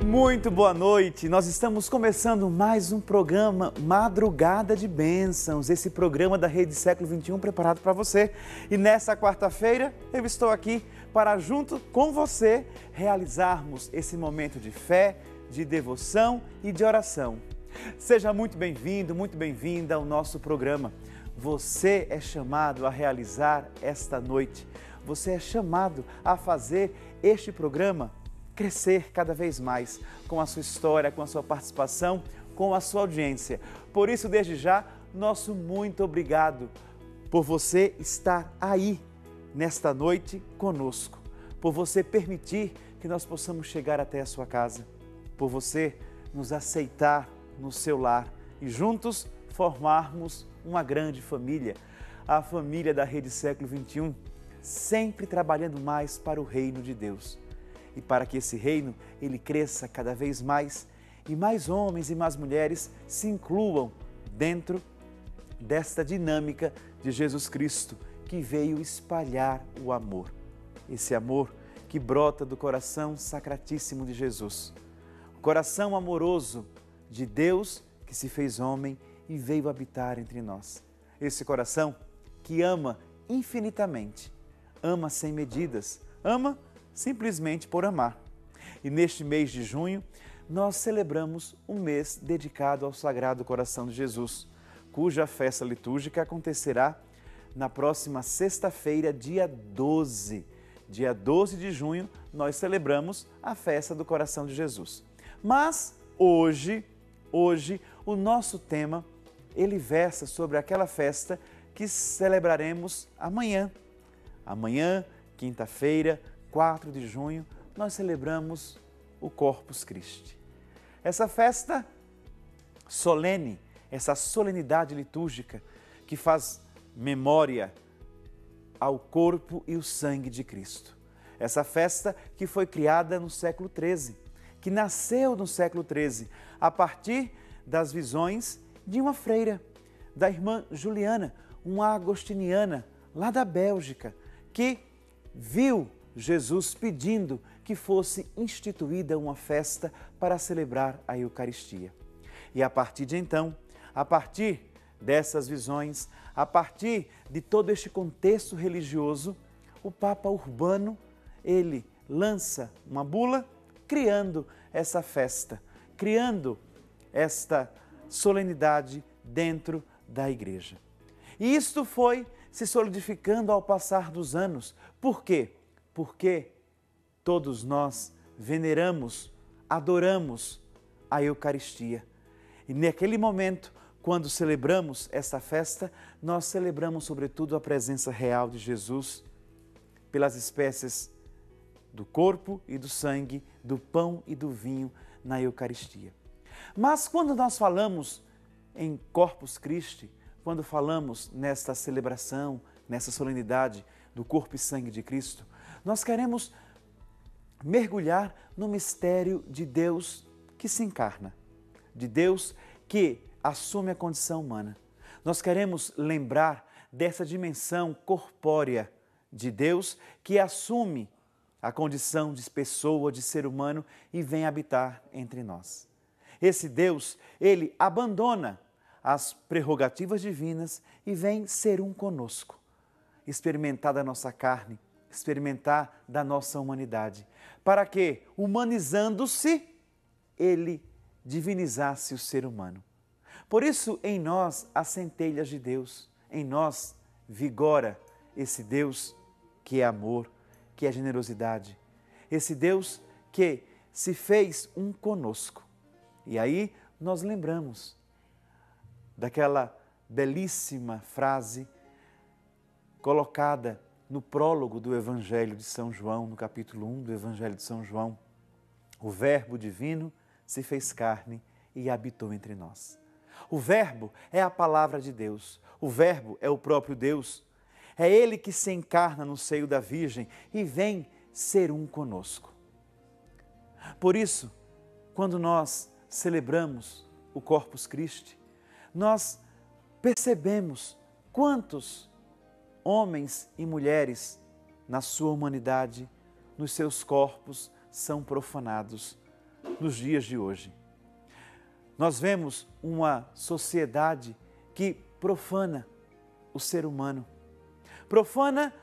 Muito boa noite, nós estamos começando mais um programa Madrugada de Bênçãos, esse programa da Rede Século XXI preparado para você. E nessa quarta-feira eu estou aqui para, junto com você, realizarmos esse momento de fé, de devoção e de oração. Seja muito bem-vindo, muito bem-vinda ao nosso programa. Você é chamado a realizar esta noite, você é chamado a fazer este programa crescer cada vez mais com a sua história, com a sua participação, com a sua audiência. Por isso, desde já, nosso muito obrigado por você estar aí nesta noite conosco, por você permitir que nós possamos chegar até a sua casa, por você nos aceitar no seu lar e juntos formarmos uma grande família, a família da Rede Século XXI, sempre trabalhando mais para o reino de Deus. E para que esse reino ele cresça cada vez mais e mais homens e mais mulheres se incluam dentro desta dinâmica de Jesus Cristo, que veio espalhar o amor. Esse amor que brota do coração sacratíssimo de Jesus. O coração amoroso de Deus que se fez homem e veio habitar entre nós. Esse coração que ama infinitamente, ama sem medidas, ama simplesmente por amar. E neste mês de junho, nós celebramos um mês dedicado ao Sagrado Coração de Jesus, cuja festa litúrgica acontecerá na próxima sexta-feira, dia 12. Dia 12 de junho, nós celebramos a festa do Coração de Jesus. Mas hoje, o nosso tema, ele versa sobre aquela festa que celebraremos amanhã. Amanhã, quinta-feira, 4 de junho, nós celebramos o Corpus Christi. Essa festa solene, essa solenidade litúrgica que faz memória ao corpo e o sangue de Cristo. Essa festa que foi criada no século XIII, que nasceu no século XIII, a partir das visões de uma freira, da irmã Juliana, uma agostiniana lá da Bélgica, que viu Jesus pedindo que fosse instituída uma festa para celebrar a Eucaristia. E a partir de então, a partir dessas visões, a partir de todo este contexto religioso, o Papa Urbano, ele lança uma bula criando essa festa, criando esta solenidade dentro da igreja. E isto foi se solidificando ao passar dos anos. Por quê? Porque todos nós veneramos, adoramos a Eucaristia. E naquele momento, quando celebramos essa festa, nós celebramos sobretudo a presença real de Jesus pelas espécies do corpo e do sangue, do pão e do vinho na Eucaristia. Mas quando nós falamos em Corpus Christi, quando falamos nesta celebração, nessa solenidade do corpo e sangue de Cristo, nós queremos mergulhar no mistério de Deus que se encarna, de Deus que assume a condição humana. Nós queremos lembrar dessa dimensão corpórea de Deus que assume a condição de pessoa, de ser humano e vem habitar entre nós. Esse Deus, ele abandona as prerrogativas divinas e vem ser um conosco, experimentar da nossa carne, experimentar da nossa humanidade, para que, humanizando-se, ele divinizasse o ser humano. Por isso, em nós, há centelhas de Deus, em nós vigora esse Deus que é amor, que é generosidade, esse Deus que se fez um conosco. E aí nós lembramos daquela belíssima frase colocada no prólogo do Evangelho de São João, no capítulo 1 do Evangelho de São João. O Verbo divino se fez carne e habitou entre nós. O Verbo é a palavra de Deus, o Verbo é o próprio Deus. É Ele que se encarna no seio da Virgem e vem ser um conosco. Por isso, quando nós celebramos o Corpus Christi, nós percebemos quantos homens e mulheres na sua humanidade, nos seus corpos, são profanados nos dias de hoje. Nós vemos uma sociedade que profana o ser humano, profana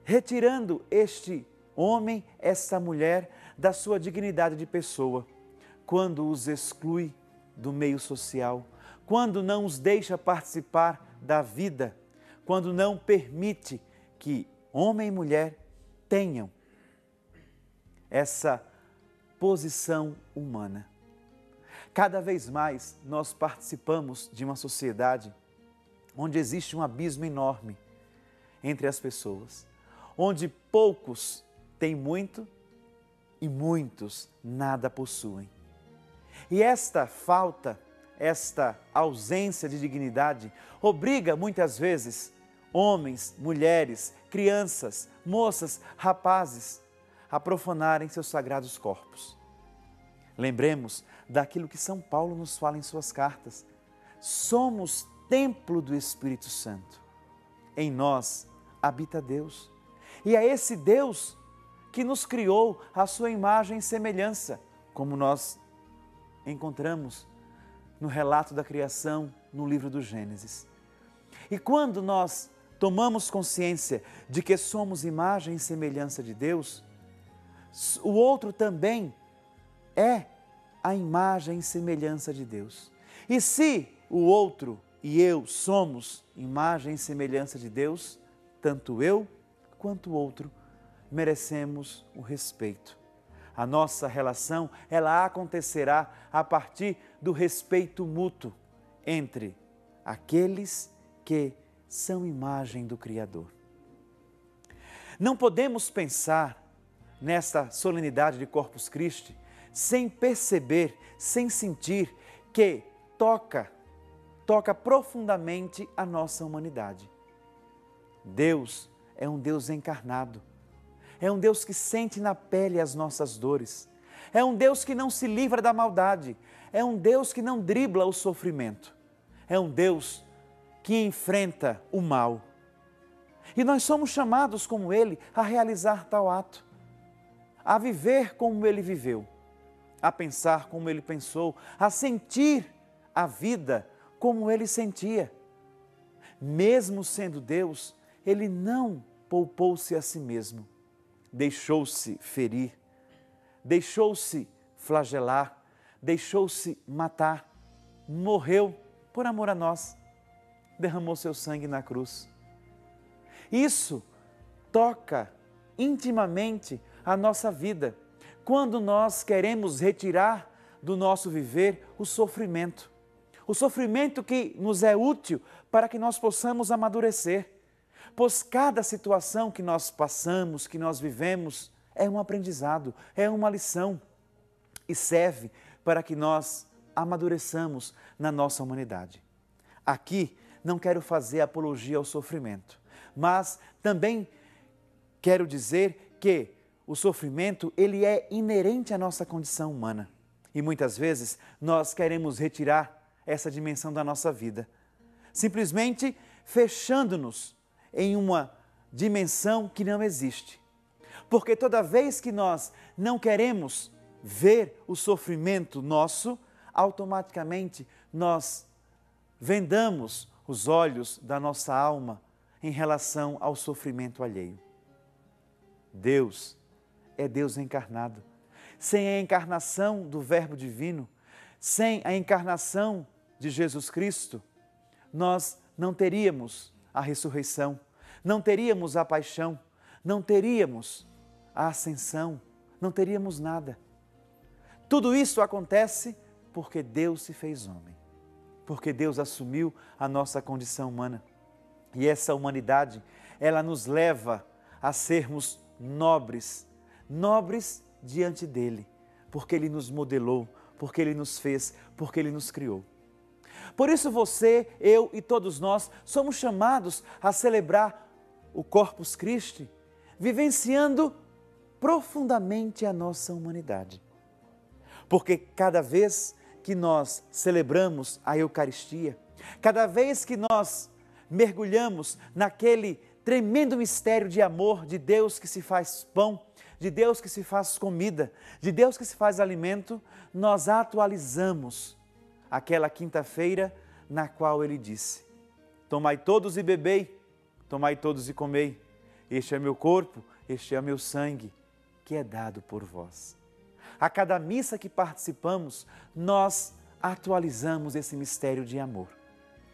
retirando este homem, esta mulher, da sua dignidade de pessoa, quando os exclui do meio social, quando não os deixa participar da vida, quando não permite que homem e mulher tenham essa posição humana. Cada vez mais nós participamos de uma sociedade onde existe um abismo enorme entre as pessoas, onde poucos têm muito e muitos nada possuem. E esta falta, esta ausência de dignidade obriga muitas vezes homens, mulheres, crianças, moças, rapazes a profanarem seus sagrados corpos. Lembremos daquilo que São Paulo nos fala em suas cartas. Somos templo do Espírito Santo. Em nós habita Deus. E é esse Deus que nos criou à sua imagem e semelhança, como nós encontramos no relato da criação no livro do Gênesis. E quando nós tomamos consciência de que somos imagem e semelhança de Deus, o outro também é a imagem e semelhança de Deus. E se o outro e eu somos imagem e semelhança de Deus, tanto eu quanto o outro merecemos o respeito. A nossa relação, ela acontecerá a partir do respeito mútuo entre aqueles que são imagem do Criador. Não podemos pensar nesta solenidade de Corpus Christi sem perceber, sem sentir que toca profundamente a nossa humanidade. Deus é um Deus encarnado, é um Deus que sente na pele as nossas dores, é um Deus que não se livra da maldade, é um Deus que não dribla o sofrimento, é um Deus que enfrenta o mal. E nós somos chamados, como Ele, a realizar tal ato, a viver como Ele viveu, a pensar como Ele pensou, a sentir a vida como Ele sentia. Mesmo sendo Deus, Ele não poupou-se a si mesmo, deixou-se ferir, deixou-se flagelar, deixou-se matar, morreu por amor a nós, derramou seu sangue na cruz. Isso toca intimamente a nossa vida, quando nós queremos retirar do nosso viver o sofrimento que nos é útil para que nós possamos amadurecer, pois cada situação que nós passamos, que nós vivemos, é um aprendizado, é uma lição e serve para que nós amadureçamos na nossa humanidade. Aqui não quero fazer apologia ao sofrimento, mas também quero dizer que o sofrimento, ele é inerente à nossa condição humana. E muitas vezes nós queremos retirar essa dimensão da nossa vida, simplesmente fechando-nos em uma dimensão que não existe. Porque toda vez que nós não queremos ver o sofrimento nosso, automaticamente nós vendamos os olhos da nossa alma em relação ao sofrimento alheio. Deus é Deus encarnado. Sem a encarnação do Verbo Divino, sem a encarnação de Jesus Cristo, nós não teríamos a ressurreição, não teríamos a paixão, não teríamos a ascensão, não teríamos nada. Tudo isso acontece porque Deus se fez homem, porque Deus assumiu a nossa condição humana. E essa humanidade, ela nos leva a sermos nobres diante dEle, porque Ele nos modelou, porque Ele nos fez, porque Ele nos criou. Por isso você, eu e todos nós somos chamados a celebrar o Corpus Christi, vivenciando profundamente a nossa humanidade. Porque cada vez que nós celebramos a Eucaristia, cada vez que nós mergulhamos naquele tremendo mistério de amor de Deus que se faz pão, de Deus que se faz comida, de Deus que se faz alimento, nós atualizamos aquela quinta-feira na qual Ele disse: tomai todos e bebei, tomai todos e comei, este é meu corpo, este é meu sangue, que é dado por vós. A cada missa que participamos, nós atualizamos esse mistério de amor.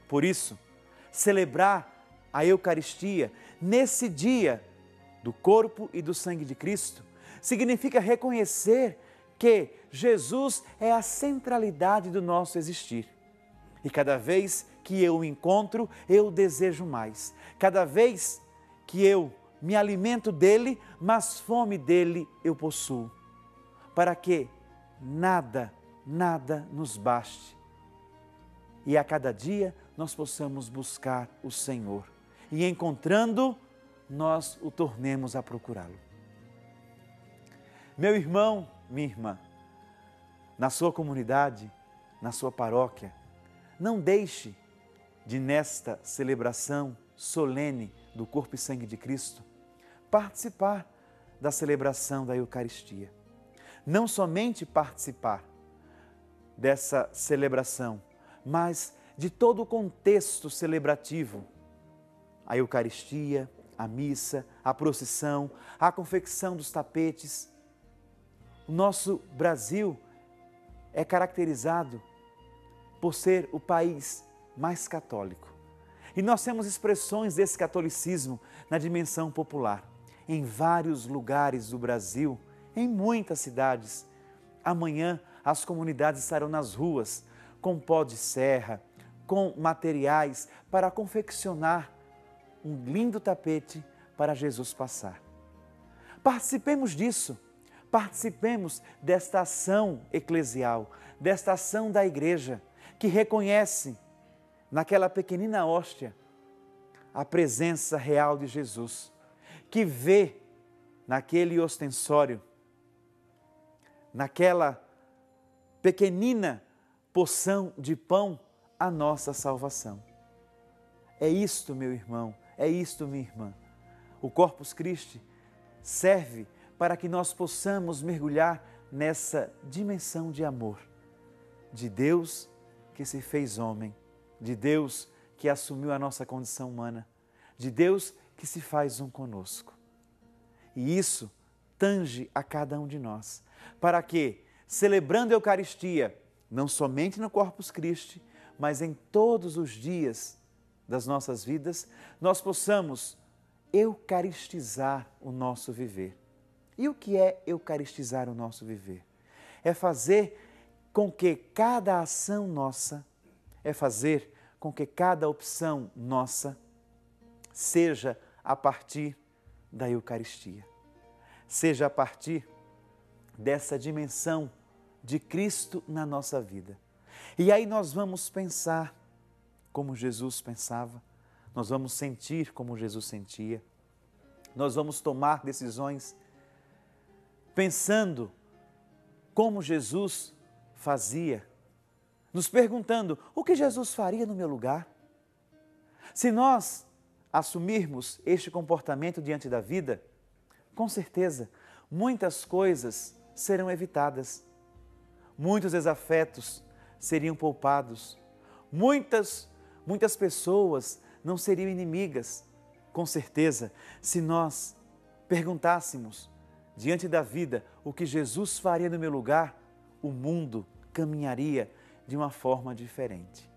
Por isso, celebrar a Eucaristia nesse dia do corpo e do sangue de Cristo significa reconhecer que Jesus é a centralidade do nosso existir. E cada vez que eu o encontro, eu desejo mais. Cada vez que eu me alimento dele, mais fome dele eu possuo. Para que nada nos baste. E a cada dia nós possamos buscar o Senhor. E encontrando, nós o tornemos a procurá-lo. Meu irmão, minha irmã, na sua comunidade, na sua paróquia, não deixe de, nesta celebração solene do corpo e sangue de Cristo, participar da celebração da Eucaristia. Não somente participar dessa celebração, mas de todo o contexto celebrativo. A Eucaristia, a missa, a procissão, a confecção dos tapetes. O nosso Brasil é caracterizado por ser o país mais católico. E nós temos expressões desse catolicismo na dimensão popular. Em vários lugares do Brasil, em muitas cidades, amanhã as comunidades estarão nas ruas com pó de serra, com materiais para confeccionar um lindo tapete para Jesus passar. Participemos disso, participemos desta ação eclesial, desta ação da igreja, que reconhece naquela pequenina hóstia a presença real de Jesus, que vê naquele ostensório, naquela pequenina porção de pão, a nossa salvação. É isto, meu irmão, é isto, minha irmã. O Corpus Christi serve para que nós possamos mergulhar nessa dimensão de amor, de Deus que se fez homem, de Deus que assumiu a nossa condição humana, de Deus que se faz um conosco. E isso tange a cada um de nós, para que, celebrando a Eucaristia, não somente no Corpus Christi, mas em todos os dias das nossas vidas, nós possamos eucaristizar o nosso viver. E o que é eucaristizar o nosso viver? É fazer com que cada ação nossa, é fazer com que cada opção nossa seja a partir da Eucaristia. Seja a partir dessa dimensão de Cristo na nossa vida. E aí nós vamos pensar como Jesus pensava, nós vamos sentir como Jesus sentia, nós vamos tomar decisões pensando como Jesus fazia, nos perguntando o que Jesus faria no meu lugar. Se nós assumirmos este comportamento diante da vida, com certeza muitas coisas serão evitadas, muitos desafetos seriam poupados, muitas pessoas não seriam inimigas. Com certeza, se nós perguntássemos diante da vida o que Jesus faria no meu lugar, o mundo caminharia de uma forma diferente.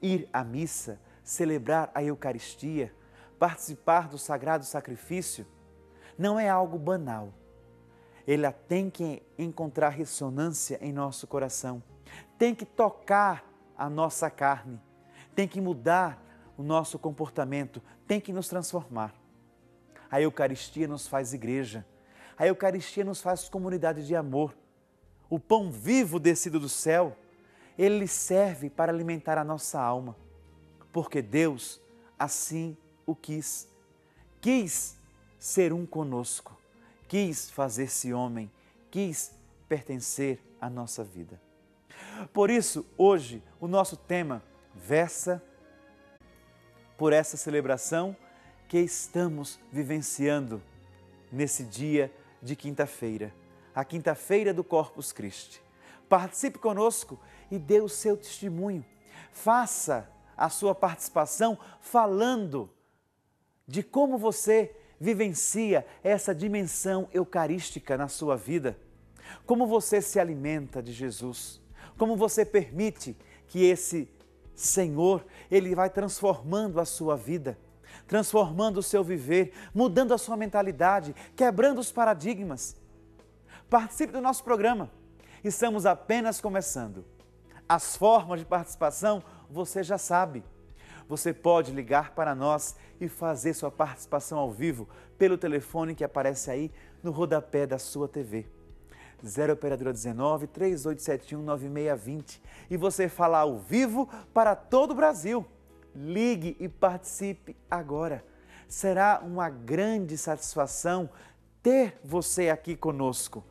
Ir à missa, celebrar a Eucaristia, participar do sagrado sacrifício, não é algo banal. Ela tem que encontrar ressonância em nosso coração, tem que tocar a nossa carne, tem que mudar o nosso comportamento, tem que nos transformar. A Eucaristia nos faz igreja, a Eucaristia nos faz comunidade de amor. O pão vivo descido do céu, ele serve para alimentar a nossa alma, porque Deus assim o quis. Quis ser um conosco, quis fazer-se homem, quis pertencer à nossa vida. Por isso, hoje, o nosso tema versa por essa celebração que estamos vivenciando nesse dia de quinta-feira, a quinta-feira do Corpus Christi. Participe conosco e dê o seu testemunho. Faça a sua participação falando de como você vivencia essa dimensão eucarística na sua vida. Como você se alimenta de Jesus. Como você permite que esse Senhor, Ele vai transformando a sua vida, transformando o seu viver, mudando a sua mentalidade, quebrando os paradigmas. Participe do nosso programa. Estamos apenas começando. As formas de participação você já sabe. Você pode ligar para nós e fazer sua participação ao vivo pelo telefone que aparece aí no rodapé da sua TV. 0 Operadora 19 3871 9620. E você fala ao vivo para todo o Brasil. Ligue e participe agora. Será uma grande satisfação ter você aqui conosco.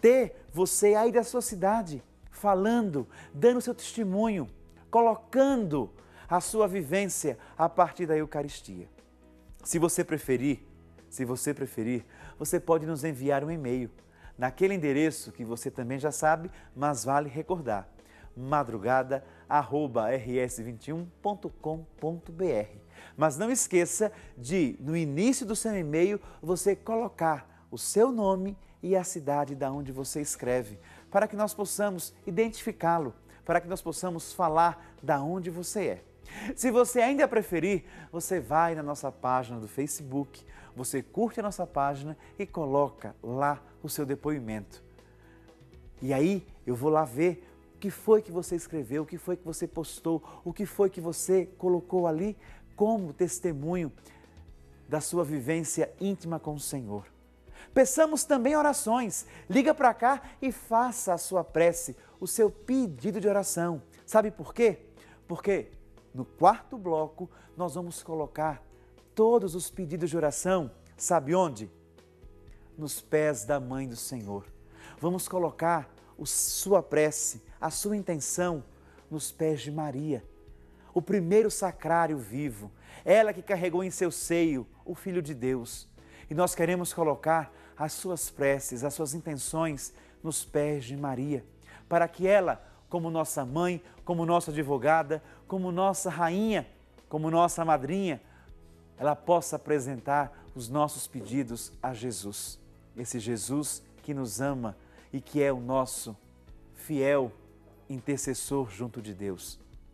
Ter você aí da sua cidade, falando, dando seu testemunho, colocando a sua vivência a partir da Eucaristia. Se você preferir, você pode nos enviar um e-mail naquele endereço que você também já sabe, mas vale recordar, madrugada@rs21.com.br. Mas não esqueça de, no início do seu e-mail, você colocar o seu nome e a cidade da onde você escreve, para que nós possamos identificá-lo, para que nós possamos falar da onde você é. Se você ainda preferir, você vai na nossa página do Facebook, você curte a nossa página e coloca lá o seu depoimento. E aí eu vou lá ver o que foi que você escreveu, o que foi que você postou, o que foi que você colocou ali como testemunho da sua vivência íntima com o Senhor. Peçamos também orações. Liga para cá e faça a sua prece, o seu pedido de oração. Sabe por quê? Porque no quarto bloco nós vamos colocar todos os pedidos de oração, sabe onde? Nos pés da Mãe do Senhor. Vamos colocar a sua prece, a sua intenção nos pés de Maria, o primeiro sacrário vivo, ela que carregou em seu seio o Filho de Deus. E nós queremos colocar as suas preces, as suas intenções nos pés de Maria, para que ela, como nossa mãe, como nossa advogada, como nossa rainha, como nossa madrinha, ela possa apresentar os nossos pedidos a Jesus. Esse Jesus que nos ama e que é o nosso fiel intercessor junto de Deus.